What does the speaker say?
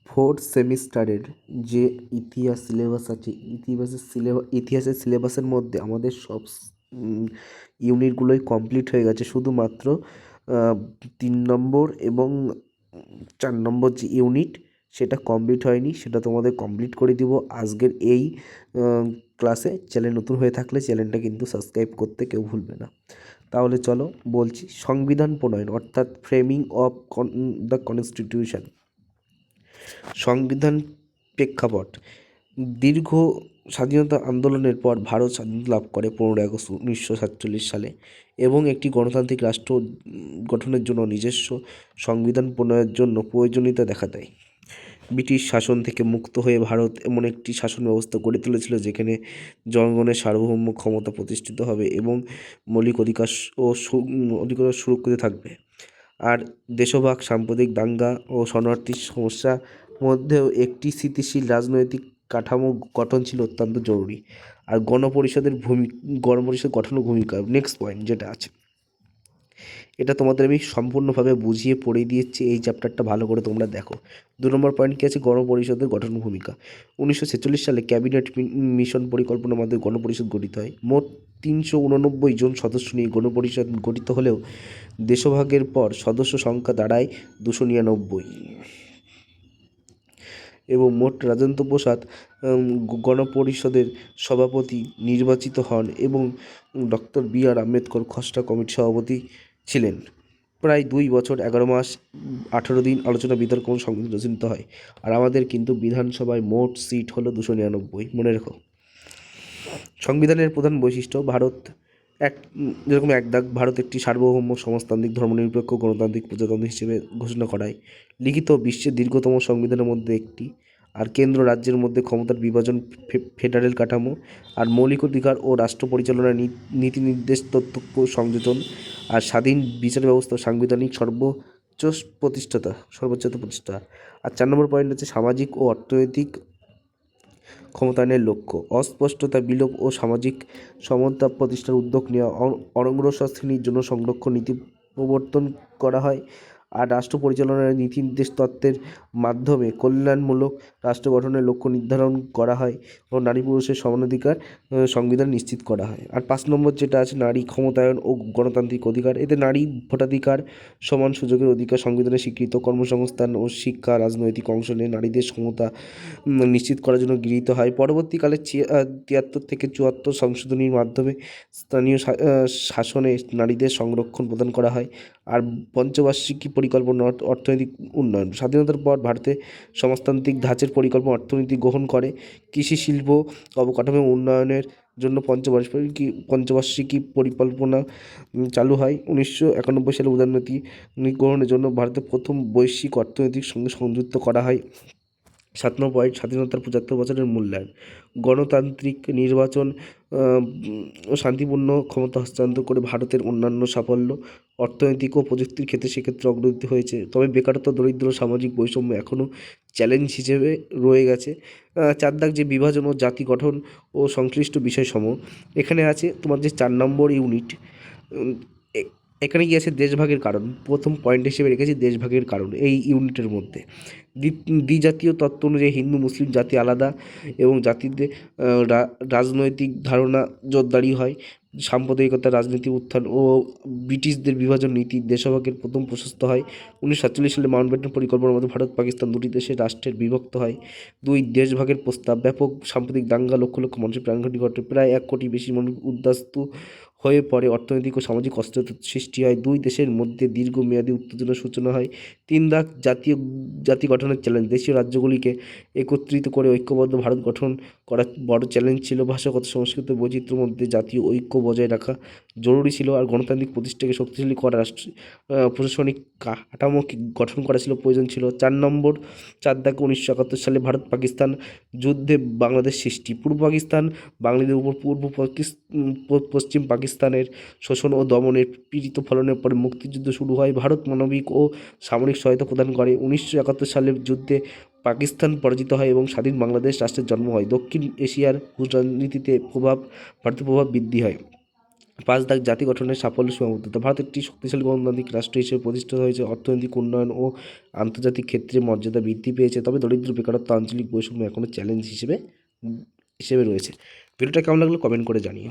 Fourth সেমিস্টারের যে ইতিহাস সিলেবাস আছে, ইতিহাসের সিলেবাসের মধ্যে আমাদের সব ইউনিটগুলোই কমপ্লিট হয়ে গেছে। শুধুমাত্র 3 নম্বর এবং 4 নম্বর যে ইউনিট সেটা কমপ্লিট হয়নি, সেটা তোমাদের কমপ্লিট করে দিব আজকের এই ক্লাসে। চ্যানেল নতুন হয়ে থাকলে চ্যানেলটা কিন্তু সাবস্ক্রাইব করতে কেউ ভুলবে না। তাহলে চলো বলছি, সংবিধান প্রণয়ন অর্থাৎ ফ্রেমিং অফ দ্য কনস্টিটিউশন। সংবিধান প্রেক্ষাপট: দীর্ঘ স্বাধীনতা আন্দোলনের পর ভারত স্বাধীনতা লাভ করে 15ই আগস্ট 1947 সালে এবং একটি গণতান্ত্রিক রাষ্ট্র গঠনের জন্য নিজস্ব সংবিধান প্রণয়নের জন্য প্রয়োজনীয়তা দেখা দেয়। ব্রিটিশ শাসন থেকে মুক্ত হয়ে ভারত এমন একটি শাসন ব্যবস্থা গড়ে তুলেছিল যেখানে জনগণের সার্বভৌম ক্ষমতা প্রতিষ্ঠিত হবে এবং মৌলিক অধিকার সুরক্ষিত থাকবে। আর দেশভাগ, সাম্প্রদায়িক দাঙ্গা ও শরণার্থীর সমস্যা মধ্যেও একটি স্থিতিশীল রাজনৈতিক কাঠামো গঠন ছিল অত্যন্ত জরুরি। আর গণপরিষদ গঠনের ভূমিকা, নেক্সট পয়েন্ট যেটা আছে, এটা তোমাদের আমি সম্পূর্ণভাবে বুঝিয়ে পড়ে দিয়েছি। এই চ্যাপ্টারটা ভালো করে তোমরা দেখো। 2 নম্বর পয়েন্ট কী আছে? গণপরিষদের গঠন ভূমিকা। 1946 সালে ক্যাবিনেট মিশন পরিকল্পনার মাধ্যমে গণপরিষদ গঠিত হয়। মোট 389 জন সদস্য নিয়ে গণপরিষদ গঠিত হলেও দেশভাগের পর সদস্য সংখ্যা দাঁড়ায় 299 এবং মোট রাজেন্দ্র প্রসাদ গণপরিষদের সভাপতি নির্বাচিত হন এবং ডক্টর বি.আর. আম্বেদকর খসড়া কমিটির সভাপতি ছিলেন। প্রায় 2 বছর 11 মাস 18 দিন আলোচনা বিতর্ক এবং সংবিধান রচিত হয়। আর আমাদের কিন্তু বিধানসভায় মোট সিট হলো 299, মনে রেখো। সংবিধানের প্রধান বৈশিষ্ট্য: ভারত যেরকম এক দাগ, ভারত একটি সার্বভৌম সমাজতান্ত্রিক ধর্মনিরপেক্ষ গণতান্ত্রিক প্রজাতন্ত্র হিসেবে ঘোষণা করায়। লিখিত বিশ্বের দীর্ঘতম সংবিধানের মধ্যে একটি। আর কেন্দ্র রাজ্যের মধ্যে ক্ষমতার বিভাজন, ফেডারেল কাঠামো। আর মৌলিক অধিকার ও রাষ্ট্র পরিচালনার নীতি নির্দেশ তথ্য সংযোজন। আর স্বাধীন বিচার ব্যবস্থা সাংবিধানিক সর্বোচ্চ প্রতিষ্ঠা। আর 4 নম্বর পয়েন্ট হচ্ছে সামাজিক ও অর্থনৈতিক ক্ষমতায়নের লক্ষ্য: অস্পষ্টতা বিলোপ ও সামাজিক সমতা প্রতিষ্ঠার উদ্যোগ নেওয়া। অনগ্রসর শ্রেণীর জন্য সংরক্ষণ নীতি প্রবর্তন করা হয়। আর রাষ্ট্র পরিচালনার নীতি নির্দেশ তত্ত্বের মাধ্যমে কল্যাণমূলক রাষ্ট্র গঠনের লক্ষ্য নির্ধারণ করা হয় ও নারী পুরুষের সমানাধিকার সংবিধান নিশ্চিত করা হয়। আর 5 নম্বর যেটা আছে, নারী ক্ষমতায়ন ও গণতান্ত্রিক অধিকার। এতে নারী ভোটাধিকার, সমান সুযোগের অধিকার সংবিধানে স্বীকৃত। কর্মসংস্থান ও শিক্ষা, রাজনৈতিক অংশ নিয়ে নারীদের সমতা নিশ্চিত করার জন্য গৃহীত হয়। পরবর্তীকালে 73 থেকে 74 সংশোধনীর মাধ্যমে স্থানীয় শাসনে নারীদের সংরক্ষণ প্রদান করা হয়। আর পঞ্চবার্ষিকী পরিকল্পনা অর্থনৈতিক উন্নয়ন: স্বাধীনতার পর ভারতে সমাজতান্ত্রিক ধাঁচের পরিকল্পনা অর্থনীতি গ্রহণ করে। কৃষি, শিল্প, অবকাঠামো উন্নয়নের জন্য পঞ্চবার্ষিকী পরিকল্পনা চালু হয়। 1991 সালে উদারনীতি গ্রহণের জন্য ভারতের প্রথম বৈশ্বিক অর্থনৈতিক সঙ্গে সংযুক্ত করা হয়। 7 নম্বর পয়েন্ট, স্বাধীনতার 75 বছরের মূল্যায়ন: গণতান্ত্রিক নির্বাচন ও শান্তিপূর্ণ ক্ষমতা হস্তান্তর করে ভারতের অন্যান্য সাফল্য। অর্থনৈতিক ও প্রযুক্তির ক্ষেত্রে সেক্ষেত্রে অগ্রগতি হয়েছে, তবে বেকারত্ব, দরিদ্র, সামাজিক বৈষম্য এখনও চ্যালেঞ্জ হিসেবে রয়ে গেছে। 4 দাগ যে বিভাজন ও জাতি গঠন ও সংশ্লিষ্ট বিষয়সমূহ, এখানে আছে তোমার যে 4 নম্বর ইউনিট। এখানে কি আছে? দেশভাগের কারণ। প্রথম পয়েন্ট হিসেবে রেখেছি দেশভাগের কারণ এই ইউনিটের মধ্যে। দ্বিজাতীয় তত্ত্ব অনুযায়ী হিন্দু মুসলিম জাতি আলাদা এবং জাতিতে রাজনৈতিক ধারণা জোরদারি হয়। সাম্প্রদায়িকতা, রাজনীতি উত্থান ও ব্রিটিশদের বিভাজন নীতি দেশভাগের প্রথম প্রশস্ত হয়। 1947 সালে মাউন্টব্যাটেন পরিকল্পনার মধ্যে ভারত পাকিস্তান দুটি দেশের রাষ্ট্রের বিভক্ত হয়। 2 দেশভাগের প্রস্তাব: ব্যাপক সাম্প্রতিক দাঙ্গা, লক্ষ লক্ষ মানুষের প্রাণঘাতী ঘটে, প্রায় 1 কোটি বেশি মানুষ উদ্বাস্তু হয়ে পড়ে, অর্থনৈতিক ও সামাজিক অস্থিরতার সৃষ্টি হয়। 2 দেশের মধ্যে দীর্ঘমেয়াদী উত্তেজনার সূচনা হয়। 3 দাগ জাতি গঠনের চ্যালেঞ্জ: দেশীয় রাজ্যগুলিকে একত্রিত করে ঐক্যবদ্ধ ভারত গঠন করা বড় চ্যালেঞ্জ ছিল। ভাষাগত সংস্কৃত বৈচিত্র্যের মধ্যে জাতীয় ঐক্য বজায় রাখা জরুরি ছিল। আর গণতান্ত্রিক প্রতিষ্ঠাকে শক্তিশালী করা প্রশাসনিক কাঠামো গঠন করা ছিল প্রয়োজন ছিল। 4 দাগ 1971 সালে ভারত পাকিস্তান যুদ্ধে বাংলাদেশ সৃষ্টি। পূর্ব পাকিস্তান বাঙালিদের উপর পশ্চিম পাকিস্তানের শোষণ ও দমনের পীড়িত ফলনের পরে মুক্তিযুদ্ধ শুরু হয়। ভারত মানবিক ও সামরিক সহায়তা প্রদান করে। 1971 সালের যুদ্ধে পাকিস্তান পরাজিত হয় এবং স্বাধীন বাংলাদেশ রাষ্ট্রের জন্ম হয়। দক্ষিণ এশিয়ার রাজনীতিতে ভারতের প্রভাব বৃদ্ধি হয়। পাঁচ দাগ জাতি গঠনের সাফল্য সীমাবদ্ধতা। ভারত একটি শক্তিশালী গণতান্ত্রিক রাষ্ট্র হিসেবে প্রতিষ্ঠিত হয়েছে, অর্থনৈতিক উন্নয়ন ও আন্তর্জাতিক ক্ষেত্রে মর্যাদা বৃদ্ধি পেয়েছে, তবে দরিদ্র, বেকারত্ব, আঞ্চলিক বৈষম্য এখনও চ্যালেঞ্জ হিসেবে রয়েছে। ভিডিওটা কেমন লাগলো কমেন্ট করে জানিও।